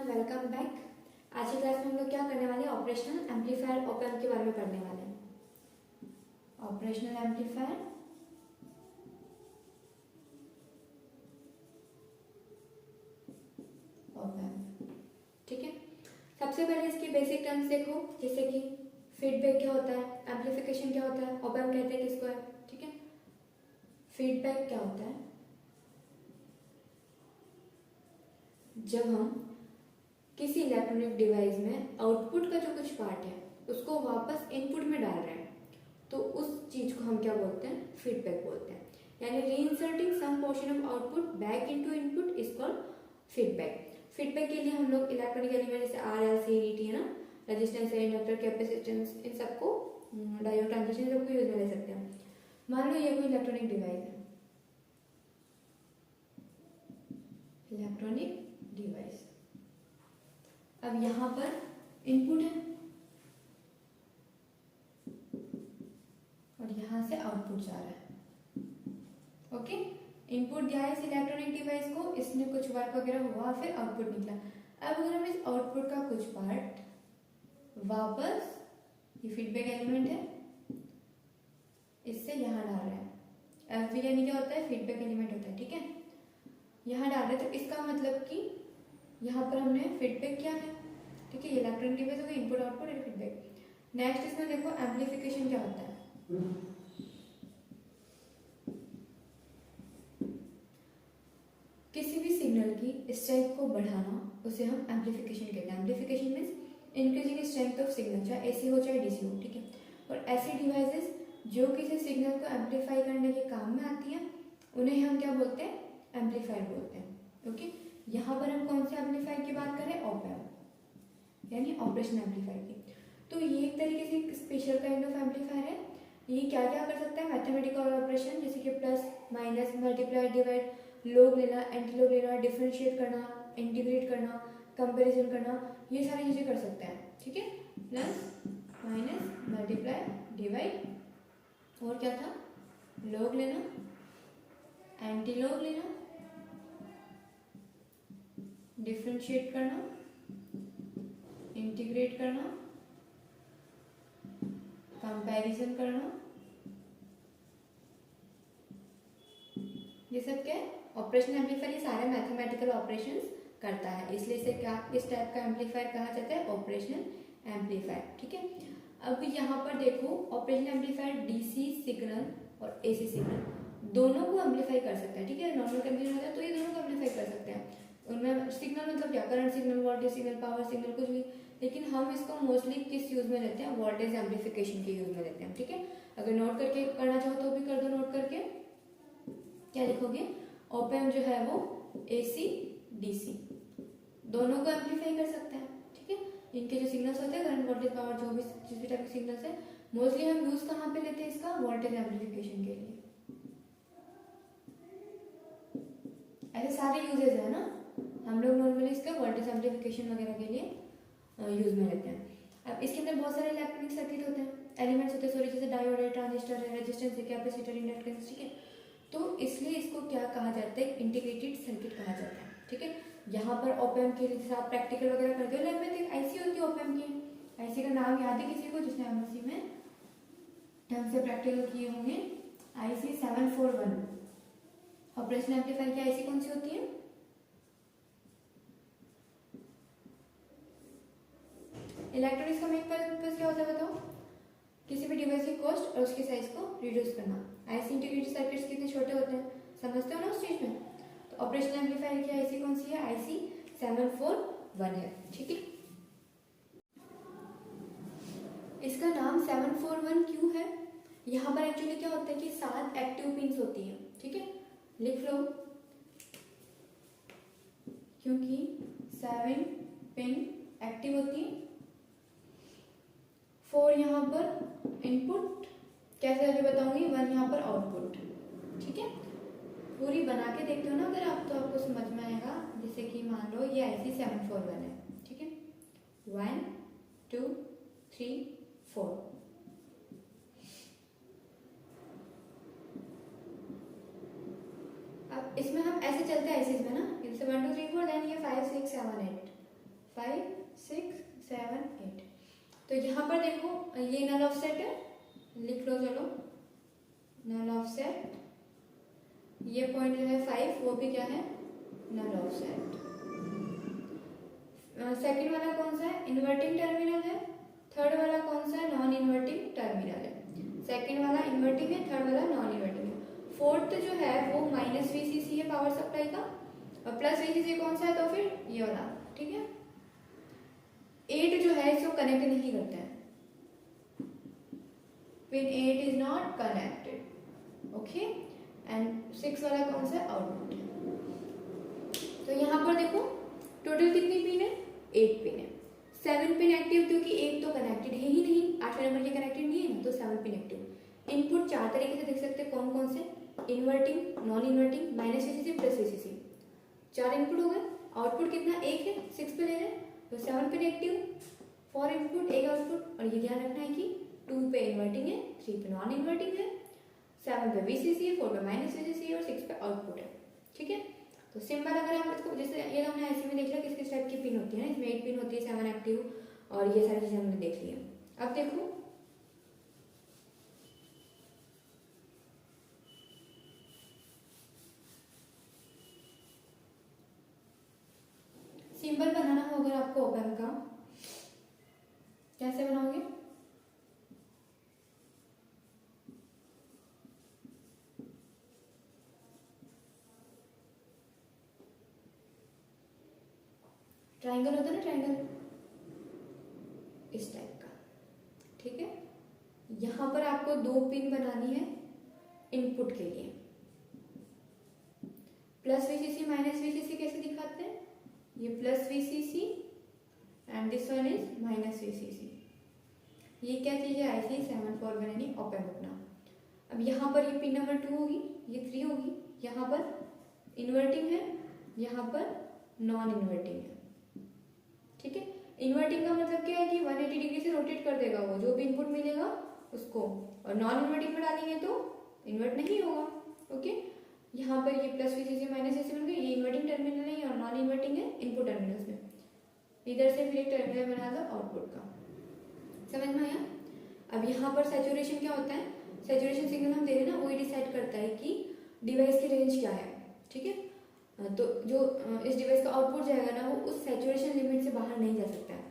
Welcome back. आज की class में हम लोग क्या करने वाले हैं, ऑपरेशनल एम्पलीफायर ऑप एम्प के बारे में पढ़ने वाले हैं। ऑपरेशनल एम्पलीफायर ऑप एम्प, ठीक है। सबसे पहले इसकी बेसिक टर्म्स देखो, जैसे कि फीडबैक क्या होता है, एम्पलीफिकेशन क्या होता है, ऑप एम्प कहते हैं किसको है, ठीक है। फीडबैक क्या होता है, जब हम किसी इलेक्ट्रॉनिक डिवाइस में आउटपुट का जो कुछ पार्ट है उसको वापस इनपुट में डाल रहे हैं, तो उस चीज को हम क्या बोलते हैं, फीडबैक बोलते हैं। यानी reinserting some portion of output back into input is called feedback. Feedback के लिए हम लोग इलेक्ट्रॉनिक एलिमेंट जैसे R L C D T है ना, रेजिस्टेंस है, इंडक्टर, कैपेसिटेंस, इन सबको, डायोड, ट्रांजिस्टर, सबको यूज में ले सकते हैं। मान लो ये कोई इलेक्ट्रॉनिक डिवाइस है, इलेक्ट्रॉनिक डिवाइस, अब यहां पर इनपुट है और यहां से आउटपुट जा रहा है। ओके, इनपुट दिया है इस इलेक्ट्रॉनिक डिवाइस को, इसने कुछ वर्क वगैरह हुआ, फिर आउटपुट निकला। अब अगर हम इस आउटपुट का कुछ पार्ट वापस, ये फीडबैक एलिमेंट है, इससे यहां डाल रहे हैं, एफ यानी क्या होता है, फीडबैक एलिमेंट होता है, ठीक है। यहां डाल रहे, तो इसका मतलब कि यहाँ पर हमने फीडबैक किया है, ठीक है। ये इलेक्ट्रॉनिक डिवाइस हो गई, input output and feedback. Next इसमें देखो एम्पलीफिकेशन क्या होता है। किसी भी सिग्नल की स्ट्रेंथ को बढ़ाना, उसे हम एम्पलीफिकेशन कहते हैं। Amplification means increasing strength of signal, चाहे एसी हो चाहे डीसी हो, ठीक है। और ऐसी डिवाइसेस जो किसी सिग्नल को एम्पलीफाई करने के काम में आती हैं, उन्हें हम क्या बोलते हैं, एम्पलीफायर बोलते हैं। ओके, यहाँ पर हम कौन से एम्पलीफायर की बात करें, ऑप एम्प, यानी ऑपरेशनल एम्पलीफायर की। तो ये एक तरीके से स्पेशल काइंड ऑफ एम्पलीफायर है। ये क्या क्या कर सकता है, मैथमेटिकल ऑपरेशन जैसे कि प्लस, माइनस, मल्टीप्लाई, डिवाइड, लोग लेना, एंटी लोग लेना, डिफरेंशिएट करना, इंटीग्रेट करना, कंपैरिजन करना, ये सारी चीजें कर सकते हैं, ठीक है। प्लस, माइनस, मल्टीप्लाई, डिवाइड, और क्या था, लोग लेना, एंटी लोग लेना, डिफरेंशिएट करना, इंटीग्रेट करना, कंपैरिजन करना, ये सब क्या है, ऑपरेशनल एम्पलीफायर। ये सारे मैथमेटिकल ऑपरेशंस करता है, इसलिए इसे क्या, इस टाइप का एम्पलीफायर कहा जाता है, ऑपरेशनल एम्पलीफायर, ठीक है। अब यहाँ पर देखो, ऑपरेशनल एम्पलीफायर डीसी सिग्नल और एसी सिग्नल दोनों को एम्पलीफाई कर सकता है, ठीक है। नॉर्मल कंडीशन होता है तो ये दोनों को एम्पलीफाई कर सकते हैं। उनमें सिग्नल मतलब क्या, current signal, voltage signal, power signal, कुछ भी। लेकिन हम इसको मोस्टली किस यूज में लेते हैं, वोल्टेज एम्पलीफिकेशन के यूज में लेते हैं, ठीक है। अगर नोट करके करना चाहो तो भी कर दो, नोट करके क्या लिखोगे, ऑप एम्प जो है वो एसी डीसी दोनों को एम्पलीफाई कर सकते हैं, ठीक है। इनके जो सिग्नल्स होते हैं, करंट, वोल्टेज, पावर, जो भी जिस भी टाइप के सिग्नल्स है, मोस्टली हम यूज कहाँ पे लेते हैं इसका, वोल्टेज एम्पलीफिकेशन के लिए। ऐसे सारे यूजेस है ना, हम लोग नॉर्मली इसका वोल्टेज एम्पलीफिकेशन वगैरह के लिए यूज में लेते हैं। अब इसके अंदर बहुत सारे इलेक्ट्रॉनिक सर्किट होते हैं, एलिमेंट्स होते हैं, सॉरी, जैसे डायोड है, ट्रांजिस्टर है, रेजिस्टेंस है, कैपेसिटर, इंडक्टेंस, ठीक है। तो इसलिए इसको क्या कहा जाता है, इंटीग्रेटेड सर्किट कहा जाता है, ठीक है। यहाँ पर ऑप एम्प के लिए जैसे आप प्रैक्टिकल वगैरह करते हो, लैब में तो आईसी होती है ऑप एम्प की। आईसी का नाम याद है किसी को जिसने एमएससी में ढंग से प्रैक्टिकल किए होंगे, आईसी 741। ऑपरेशनल एम्पलीफायर की आईसी कौन सी होती है, इलेक्ट्रॉनिक्स का मेन पर्पस क्या होता है बताओ, किसी भी डिवाइस की कॉस्ट और उसके साइज को रिड्यूस करना। आईसी इंटीग्रेटेड सर्किट्स कितने छोटे होते हैं, समझते हो ना उस चीज में। तो ऑपरेशनल एम्पलीफायर की आईसी कौन सी है, आईसी 741 है, ठीक है। इसका नाम 741 क्यों है, यहाँ पर एक्चुअली क्या होता है कि 7 एक्टिव पिंस होती हैं, ठीक है, लिख लो, क्योंकि 7 पिन एक्टिव होती है। 4 यहाँ पर इनपुट, कैसे आगे बताऊंगी, 1 यहाँ पर आउटपुट, ठीक है। पूरी बना के देखते हो ना अगर आप, तो आपको समझ में आएगा। जैसे कि मान लो ये आईसी 741 है, ठीक है, 1 2 3 4। अब इसमें हम ऐसे चलते हैं आईसीज में ना, जैसे 1 2 3 4, देन ये 5 6 7 8, 5 6 7 8। तो यहाँ पर देखो ये नल ऑफसेट है, लिख लो चलो नल ऑफसेट। ये पॉइंट जो है 5 वो भी क्या है नल ऑफसेट। सेकंड वाला कौन सा है इन्वर्टिंग टर्मिनल है, थर्ड वाला कौन सा है नॉन इन्वर्टिंग टर्मिनल है। सेकंड वाला इन्वर्टिंग है, थर्ड वाला नॉन इन्वर्टिंग है। फोर्थ जो है वो माइनस वीसीसी है पावर सप्लाई का, और प्लस वीसीसी कौन सा है तो फिर ये वाला, ठीक है। 8 जो है इसको कनेक्ट नहीं करता है, pin 8 is not connected, okay. And 6 वाला कौन सा आउटपुट है। तो यहाँ पर देखो टोटल कितनी पिन है 8 पिन है। 7 पिन एक्टिव क्योंकि एक तो कनेक्टेड है ही नहीं, 8वें नंबर के कनेक्टेड नहीं है ना, तो 7 पिन एक्टिव। इनपुट 4 तरीके से देख सकते हैं, कौन कौन से inverting non inverting minus VCC plus VCC, 4 input हो गए। आउटपुट कितना एक है 6 पे ले रहे हैं, तो 7 पिन एक्टिव, 4 इनपुट एक आउटपुट। और ये ध्यान रखना है कि 2 पे इन्वर्टिंग है, 3 पे नॉन इन्वर्टिंग है, 7 पे वीसीसी है, 4 पे माइनस वीसीसी है और 6 पे आउटपुट है, ठीक है। तो सिंबल अगर हम इसको जैसे ये हमने ऐसे में देख लिया किस किस टाइप की पिन होती है ना, इसमें 8 पिन होती है, 7 एक्टिव और ये सारी चीजें हमने देख ली है। अब देखो सिंबल बनाना हो अगर आपको ओप एम्प का, कैसे बनाओगे? ट्रायंगल होता है ना, ट्रायंगल इस टाइप का, ठीक है। यहां पर आपको 2 पिन बनानी है इनपुट के लिए। प्लस वीसीसी माइनस वीसीसी कैसे दिखाते हैं, ये plus VCC and this one is minus VCC. ये क्या चीज है IC 741 यानी ओप एम्प अपना। अब यहाँ पर ये पिन नंबर 2 होगी, ये 3 होगी, यहाँ पर इन्वर्टिंग है, यहाँ पर नॉन इन्वर्टिंग है, ठीक है। इन्वर्टिंग का मतलब क्या है कि 180 डिग्री से रोटेट कर देगा वो जो भी इनपुट मिलेगा उसको, और नॉन इन्वर्टिंग में डालेंगे तो इन्वर्ट नहीं होगा, ओके। यहाँ पर ये प्लस वीसीसी माइनस वीसीसी बन गई, ये इन्वर्टिंग टर्मिनल है और नॉन इन्वर्टिंग है इनपुट टर्मिनल्स में। इधर से फिर एक टर्मिनल बना दो आउटपुट का, समझ में आया। अब यहाँ पर सैचुरेशन क्या होता है, सैचुरेशन सिग्नल हम दे रहे हैं ना, वही डिसाइड करता है कि डिवाइस की रेंज क्या है, ठीक है। तो जो इस डिवाइस का आउटपुट जाएगा ना वो उस सैचुरेशन लिमिट से बाहर नहीं जा सकता है।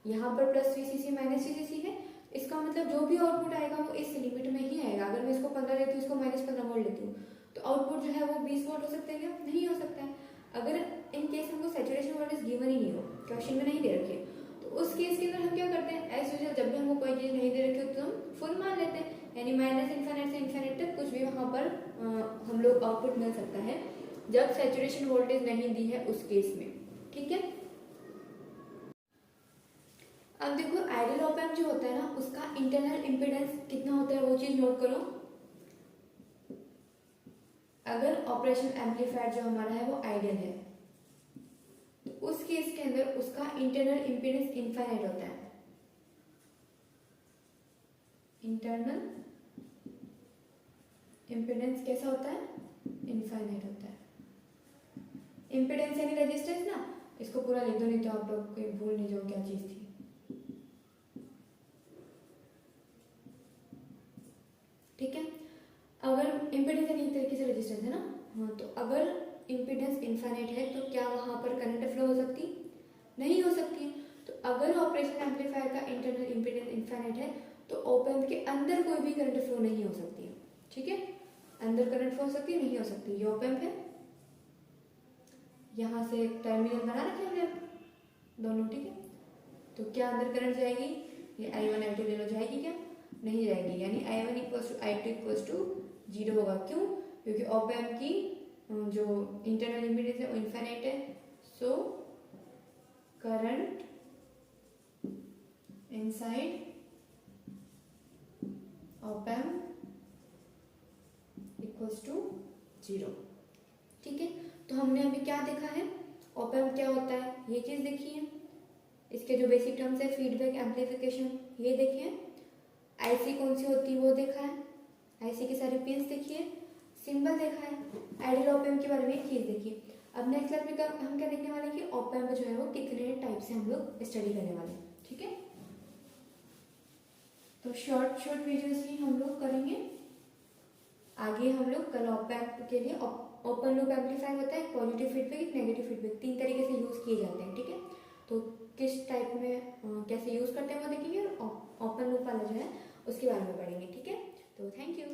यहाँ पर प्लस वीसीसी माइनस वीसीसी है, इसका मतलब जो भी आउटपुट आएगा वो इस लिमिट में ही आएगा। अगर मैं इसको 15 लेती हूँ, इसको -15 वोल्ट लेती हूँ, तो आउटपुट जो है वो 20 वोल्ट हो सकता है क्या? नहीं हो सकता है। अगर इन केस हमको सैचुरेशन वोल्टेज गिवन ही नहीं हो, क्वेश्चन में नहीं दे रखी है, तो उस केस के अंदर हम क्या करते हैं, एज यूजुअल जब भी हमको कोई चीज नहीं दे रखी हो तो हम फुल मान लेते हैं, यानी माइनस इन्फिनिट से इन्फिनिट तक कुछ भी वहां पर हम लोग आउटपुट मिल सकता है जब सैचुरेशन वोल्टेज नहीं दी है उस केस में, ठीक है। अब देखो आइडियल ऑप एम्प जो होता है ना उसका इंटरनल इम्पीडेंस कितना होता है वो चीज नोट करो। अगर ऑपरेशन एम्पलीफायर जो हमारा है वो आइडियल है तो उस केस के अंदर उसका इंटरनल इम्पीडेंस इनफाइनाइट होता है। इंटरनल इम्पीडेंस कैसा होता है? इनफाइनाइट होता है। इम्पीडेंस यानी रेजिस्टेंस ना, इसको पूरा लिख दो नहीं तो आप लोग कोई भूल नहीं जाओ क्या चीज थी। ठीक है, अगर इम्पीडेंस यानी एक तरीके से रेजिस्टेंस है ना, हाँ, तो अगर इम्पीडेंस इनफाइनाइट है तो क्या वहां पर करंट फ्लो हो सकती? नहीं हो सकती। तो अगर ऑपरेशन एम्पलीफायर का इंटरनल इम्पीडेंस इनफाइनाइट है तो ऑप एम्प के अंदर कोई भी करंट फ्लो नहीं हो सकती है, ठीक है। अंदर करंट फ्लो हो सकती है? नहीं हो सकती। ये ऑप एम्प है, यहाँ से एक टर्मिनल बना रखे हमने दोनों, ठीक है। तो क्या अंदर करंट जाएगी? ये I1 I2 ले लो, जाएगी क्या? नहीं जाएगी, यानी I1 = I2 = 0 होगा। क्यों? क्योंकि ऑप एम्प की जो इंटरनल इम्पीडेंस है वो इनफाइनाइट है। So current inside op amp = 0, ठीक है। तो हमने अभी क्या देखा है, ऑप एम्प क्या होता है ये चीज देखी है, इसके जो बेसिक टर्म्स है फीडबैक एम्पलीफिकेशन ये देखे हैं, आईसी कौन सी होती है वो देखा है, आईसी की सारी पिन्स देखी है, सिंबल देखा है, आइडियल ऑप एम्प के बारे में एक चीज देखी। अब नेक्स्ट क्लास में हम क्या देखने वाले हैं कि ऑप एम्प जो है वो कितने टाइप से हम लोग स्टडी करने वाले हैं, ठीक है। तो शॉर्ट वीडियोस ही हम लोग करेंगे। आगे हम लोग कल ऑप एम्प के लिए ओपन लूप एम्पलीफायर होता है, पॉजिटिव फीडबैक, एक नेगेटिव फीडबैक, 3 तरीके से यूज किए जाते हैं, ठीक है। तो किस टाइप में कैसे यूज करते हैं वो देखेंगे, और ओपन लूप वाला जो है उसके बारे में पढ़ेंगे, ठीक है। तो थैंक यू।